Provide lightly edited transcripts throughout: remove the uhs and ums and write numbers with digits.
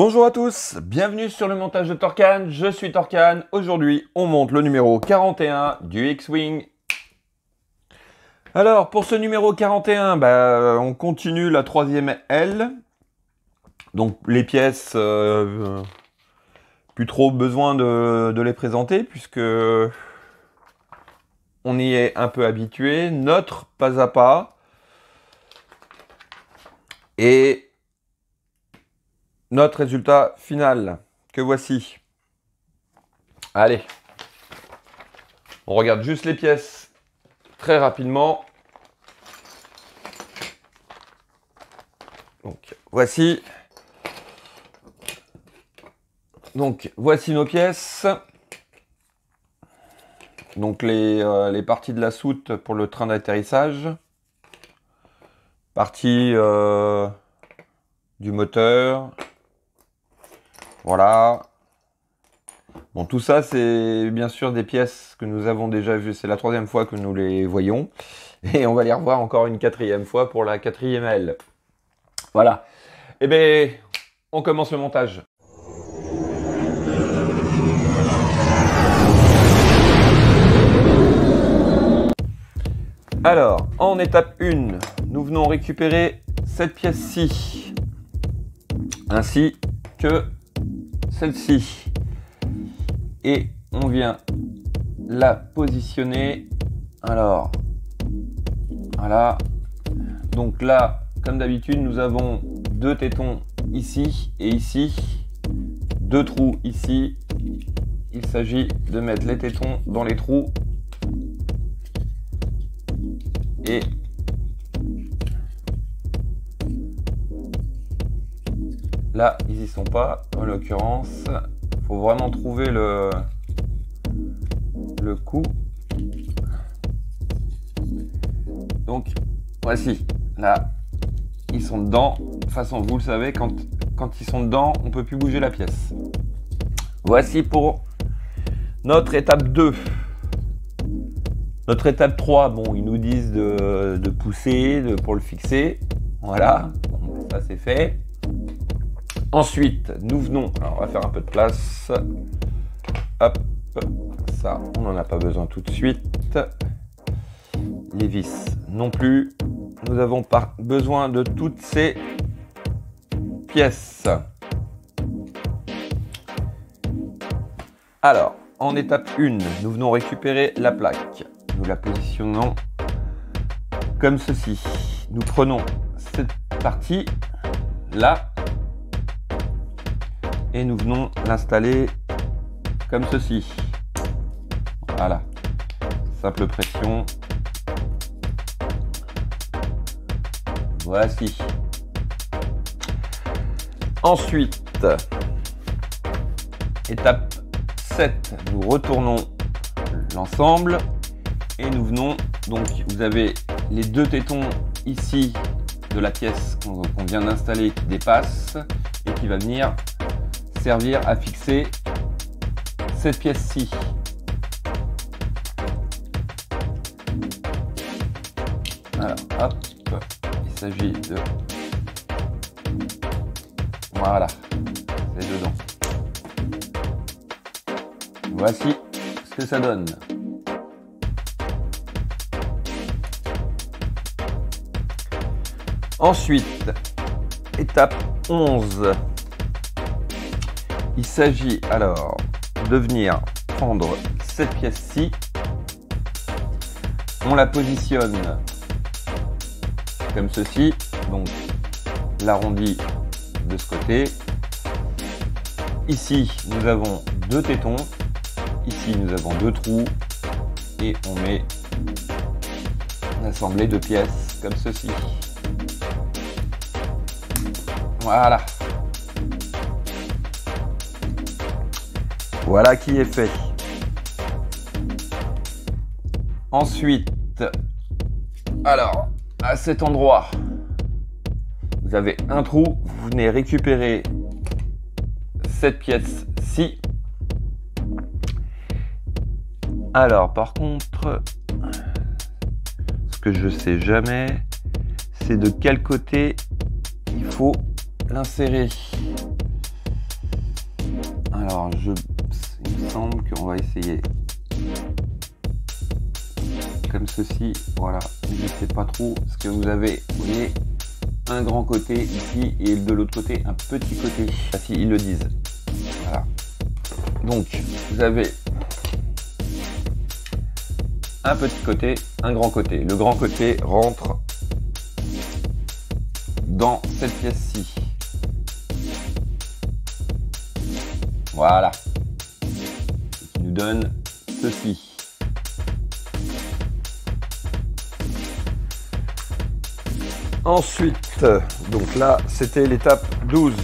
Bonjour à tous, bienvenue sur le montage de Torcan, je suis Torcan. Aujourd'hui, on monte le numéro 41 du X-Wing. Alors, pour ce numéro 41, on continue la troisième aile. Donc, les pièces, plus trop besoin de les présenter, puisque on y est un peu habitué. Notre pas à pas. Et notre résultat final, que voici. Allez, on regarde juste les pièces très rapidement. Donc, voici. Donc, voici nos pièces. Donc, les parties de la soute pour le train d'atterrissage. Partie du moteur. Voilà. Bon, tout ça, c'est bien sûr des pièces que nous avons déjà vues. C'est la troisième fois que nous les voyons. Et on va les revoir encore une quatrième fois pour la quatrième aile. Voilà. Eh bien, on commence le montage. Alors, en étape 1, nous venons récupérer cette pièce-ci. Ainsi que celle-ci. Et on vient la positionner. Alors, voilà. Donc là, comme d'habitude, nous avons deux tétons ici et ici. Deux trous ici. Il s'agit de mettre les tétons dans les trous. Et là, ils n'y sont pas, en l'occurrence. Il faut vraiment trouver le coup. Donc, voici. Là, ils sont dedans. De toute façon, vous le savez, quand ils sont dedans, on ne peut plus bouger la pièce. Voici pour notre étape 2. Notre étape 3, bon, ils nous disent de pousser pour le fixer. Voilà, bon, ça c'est fait. Ensuite, nous venons, alors on va faire un peu de place. Hop, ça, on n'en a pas besoin tout de suite. Les vis non plus. Nous avons pas besoin de toutes ces pièces. Alors, en étape 1, nous venons récupérer la plaque. Nous la positionnons comme ceci. Nous prenons cette partie là et nous venons l'installer comme ceci. Voilà. Simple pression. Voici. Ensuite, étape 7, nous retournons l'ensemble. Et nous venons, donc vous avez les deux tétons ici de la pièce qu'on vient d'installer qui dépasse et qui va venir servir à fixer cette pièce-ci. Alors, hop, il s'agit de... Voilà, c'est dedans. Voici ce que ça donne. Ensuite, étape 11. Il s'agit alors de venir prendre cette pièce-ci. On la positionne comme ceci. Donc, l'arrondi de ce côté. Ici, nous avons deux tétons. Ici, nous avons deux trous. Et on met l'assemblée de pièces comme ceci. Voilà. Voilà qui est fait. Ensuite, alors, à cet endroit, vous avez un trou. Vous venez récupérer cette pièce-ci. Alors, par contre, ce que je sais jamais, c'est de quel côté il faut l'insérer. Alors, il me semble qu'on va essayer comme ceci. Voilà, je ne sais pas trop ce que vous avez. Vous voyez, un grand côté ici et de l'autre côté un petit côté. Ah, si, ils le disent. Voilà. Donc, vous avez un petit côté, un grand côté. Le grand côté rentre dans cette pièce-ci. Voilà. Ce qui nous donne ceci. Ensuite, donc là, c'était l'étape 12.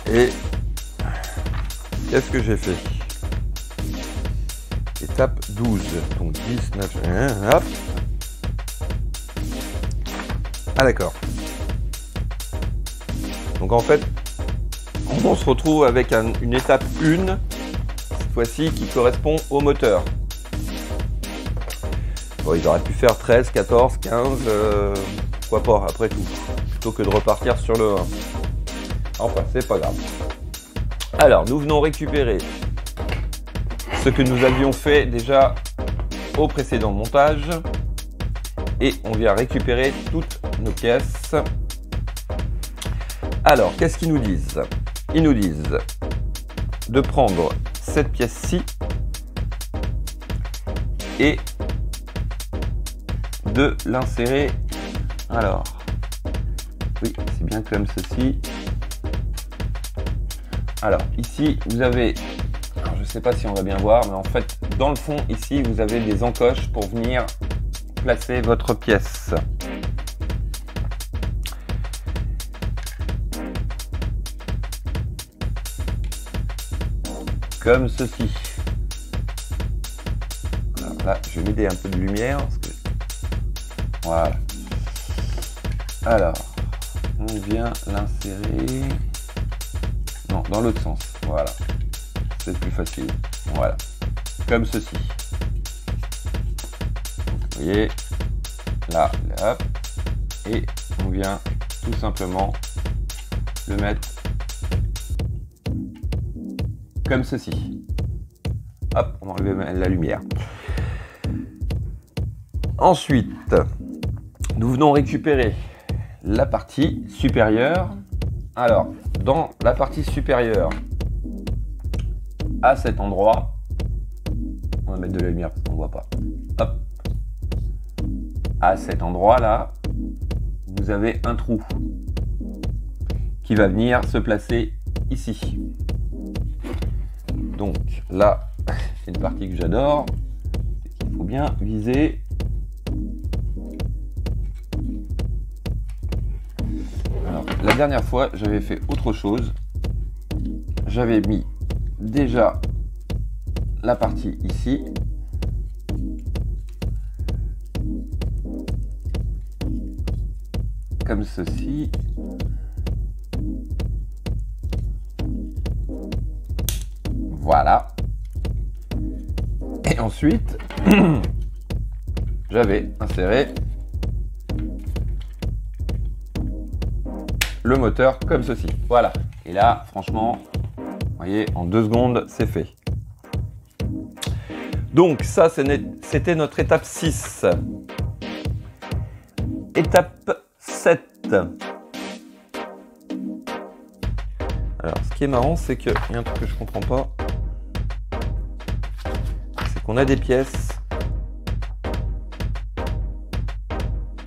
Et qu'est-ce que j'ai fait? Étape 12. Donc 10, 9, hop. Ah d'accord. Donc en fait, on se retrouve avec une étape 1, cette fois-ci, qui correspond au moteur. Bon, ils auraient pu faire 13, 14, 15, pourquoi pas, après tout, plutôt que de repartir sur le 1. Enfin, c'est pas grave. Alors, nous venons récupérer ce que nous avions fait déjà au précédent montage. Et on vient récupérer toutes nos pièces. Alors, qu'est-ce qu'ils nous disent? Ils nous disent de prendre cette pièce-ci et de l'insérer. Alors, oui, c'est bien comme ceci. Alors, ici, vous avez, alors, je ne sais pas si on va bien voir, mais en fait, dans le fond, ici, vous avez des encoches pour venir placer votre pièce. Comme ceci. Alors là, je vais m'aider un peu de lumière. Parce que... Voilà. Alors, on vient l'insérer. Non, dans l'autre sens. Voilà. C'est plus facile. Voilà. Comme ceci. Vous voyez. Là, hop. Et on vient tout simplement le mettre comme ceci. Hop, on va enlever la lumière. Ensuite, nous venons récupérer la partie supérieure. Alors, dans la partie supérieure, à cet endroit, on va mettre de la lumière parce qu'on ne voit pas. Hop. À cet endroit-là, vous avez un trou qui va venir se placer ici. Donc là, c'est une partie que j'adore. Il faut bien viser. Alors, la dernière fois, j'avais fait autre chose. J'avais mis déjà la partie ici. Comme ceci. Voilà. Et ensuite, j'avais inséré le moteur comme ceci. Voilà. Et là, franchement, vous voyez, en 2 secondes, c'est fait. Donc ça, c'était notre étape 6. Étape 7. Alors, ce qui est marrant, c'est qu'il y a un truc que je comprends pas. C'est qu'on a des pièces.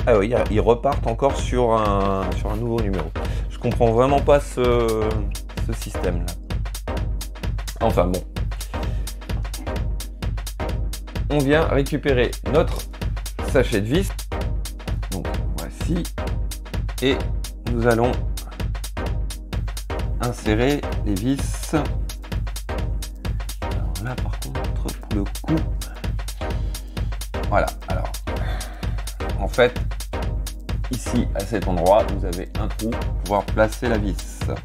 Ah oui, ils repartent encore sur un nouveau numéro. Je comprends vraiment pas ce système-là. Enfin bon. On vient récupérer notre sachet de vis. Donc voici. Et nous allons insérer les vis. Alors là par contre, pour le coup, voilà. Alors en fait, ici à cet endroit, vous avez un trou pour pouvoir placer la vis. C'est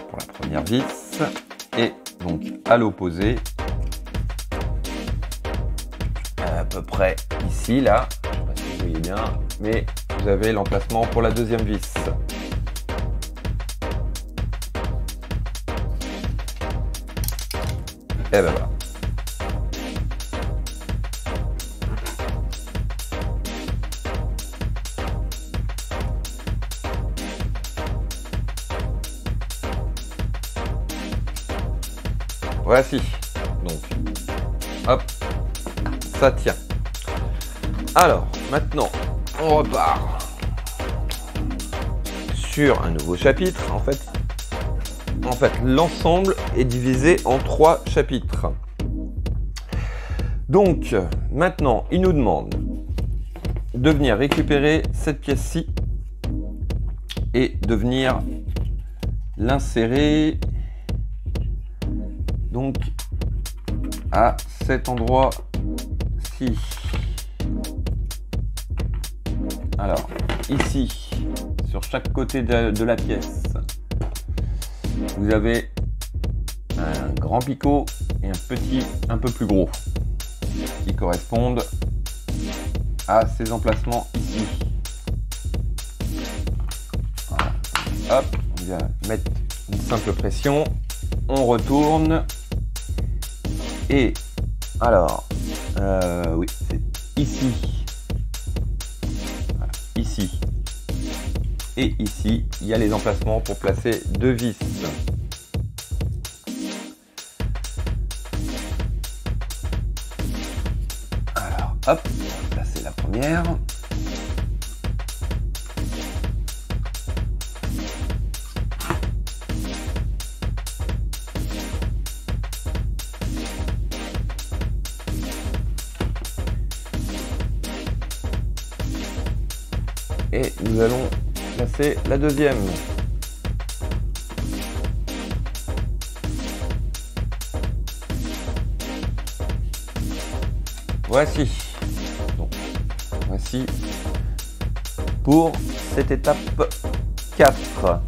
pour la première vis. Et donc à l'opposé, à peu près ici, là, je sais pas si vous voyez bien, mais vous avez l'emplacement pour la deuxième vis. Et ben voilà. Voici, donc, hop, ça tient. Alors, maintenant, on repart sur un nouveau chapitre. En fait, l'ensemble est divisé en 3 chapitres. Donc, maintenant, il nous demande de venir récupérer cette pièce-ci et de venir l'insérer donc à cet endroit-ci. Alors, ici, sur chaque côté de la pièce, vous avez un grand picot et un petit un peu plus gros qui correspondent à ces emplacements ici. Voilà. Hop, on vient mettre une simple pression, on retourne et alors oui, c'est ici, voilà, ici et ici, il y a les emplacements pour placer 2 vis. Alors, hop, on va placer la première. Et nous allons placer la deuxième. Voici. Donc, voici pour cette étape 4.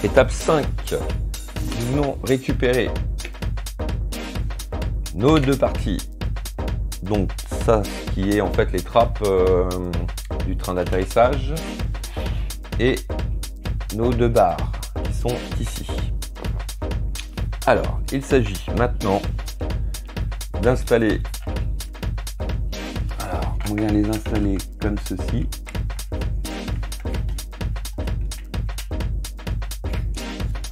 Étape 5. Nous allons récupérer nos 2 parties. Donc ça, ce qui est en fait les trappes du train d'atterrissage et nos 2 barres qui sont ici. Alors, il s'agit maintenant d'installer. Alors, on vient les installer comme ceci.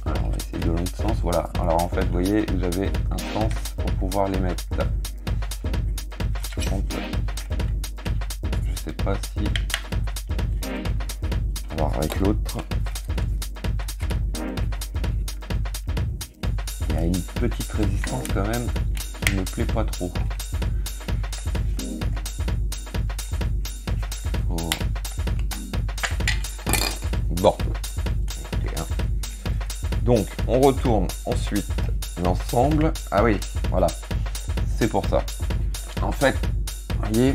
Alors, on va essayer de l'autre sens. Voilà. Alors, en fait, vous voyez, vous avez un sens pour pouvoir les mettre. Donc, je sais pas si. On va voir avec l'autre. Il y a une petite résistance quand même qui ne me plaît pas trop. Oh. Bon. Donc on retourne ensuite l'ensemble. Ah oui, voilà. C'est pour ça. En fait, vous voyez,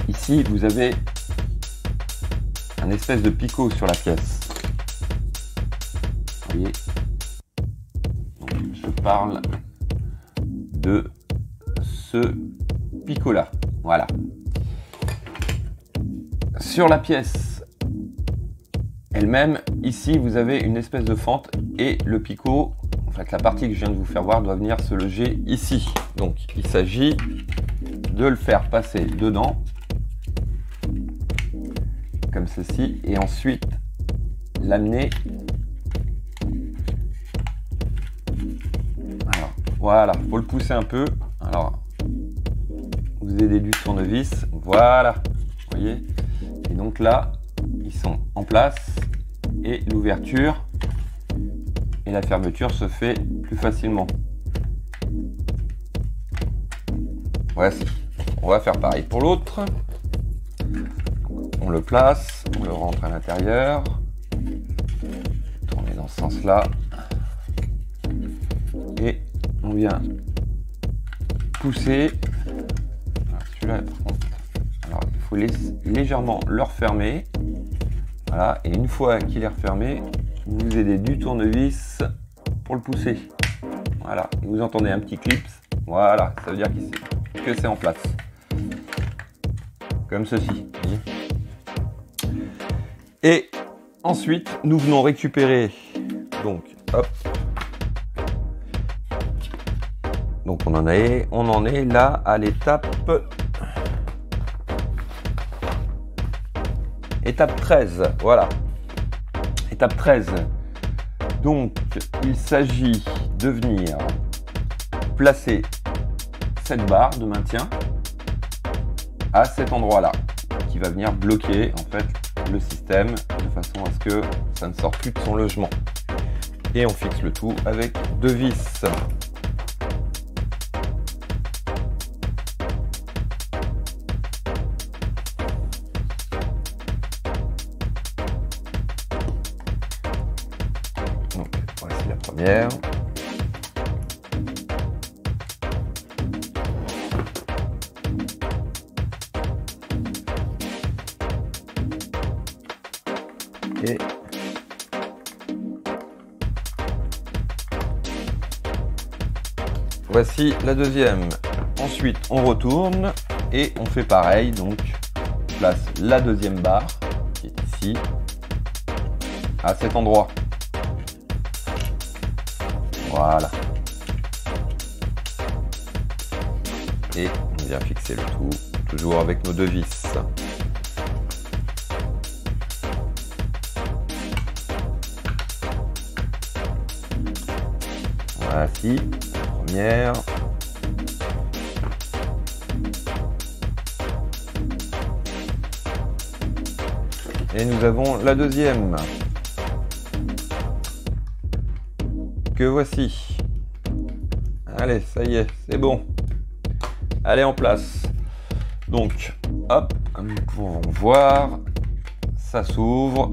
ici vous avez un espèce de picot sur la pièce. Vous voyez, donc, je parle de ce picot là. Voilà. Sur la pièce elle-même, ici vous avez une espèce de fente et le picot, en fait la partie que je viens de vous faire voir doit venir se loger ici. Donc il s'agit de le faire passer dedans comme ceci et ensuite l'amener. Alors voilà, faut le pousser un peu. Alors vous aidez du tournevis, voilà, vous voyez. Et donc là ils sont en place et l'ouverture et la fermeture se fait plus facilement. Voici, on va faire pareil pour l'autre. On le place, on le rentre à l'intérieur, tourner dans ce sens là et on vient pousser. Celui-là par contre, alors il faut légèrement le refermer. Voilà, et une fois qu'il est refermé, vous aidez du tournevis pour le pousser. Voilà, et vous entendez un petit clip. Voilà, ça veut dire que c'est en place. Comme ceci. Et ensuite, nous venons récupérer. Donc, hop. Donc on en est là à l'étape 13. Voilà. Étape 13. Donc, il s'agit de venir placer cette barre de maintien à cet endroit-là, qui va venir bloquer en fait le système de façon à ce que ça ne sorte plus de son logement. Et on fixe le tout avec 2 vis. Donc, voici la première. Et voici la deuxième. Ensuite, on retourne et on fait pareil. Donc, on place la deuxième barre qui est ici, à cet endroit. Voilà. Et on vient fixer le tout, toujours avec nos 2 vis. Voici la première. Et nous avons la deuxième. Que voici. Allez, ça y est, c'est bon. Elle est en place. Donc, hop, comme nous pouvons voir, ça s'ouvre,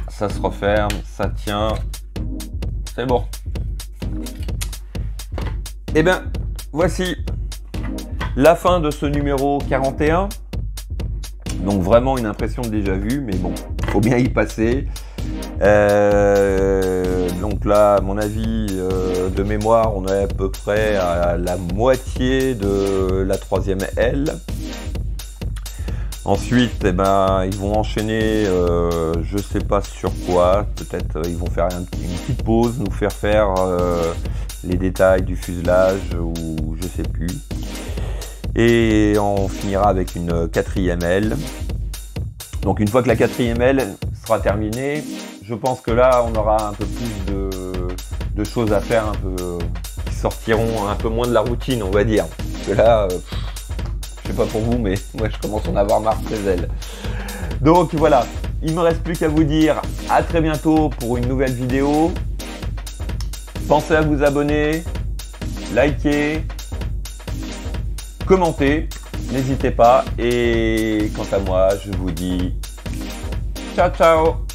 ça se referme, ça tient. C'est bon. Et bien, voici la fin de ce numéro 41. Donc vraiment une impression de déjà vu, mais bon, faut bien y passer. Donc là, à mon avis, de mémoire, on est à peu près à la moitié de la 3e aile. Ensuite, eh ben, ils vont enchaîner, je sais pas sur quoi, peut-être ils vont faire une petite pause, nous faire les détails du fuselage ou je sais plus. Et on finira avec une 4e aile. Donc une fois que la 4e aile sera terminée, je pense que là on aura un peu plus de choses à faire, un peu qui sortiront un peu moins de la routine, on va dire. Parce que là, je sais pas pour vous, mais moi je commence à en avoir marre de ces ailes. Donc voilà, il me reste plus qu'à vous dire à très bientôt pour une nouvelle vidéo. Pensez à vous abonner, liker, commenter, n'hésitez pas. Et quant à moi, je vous dis ciao ciao.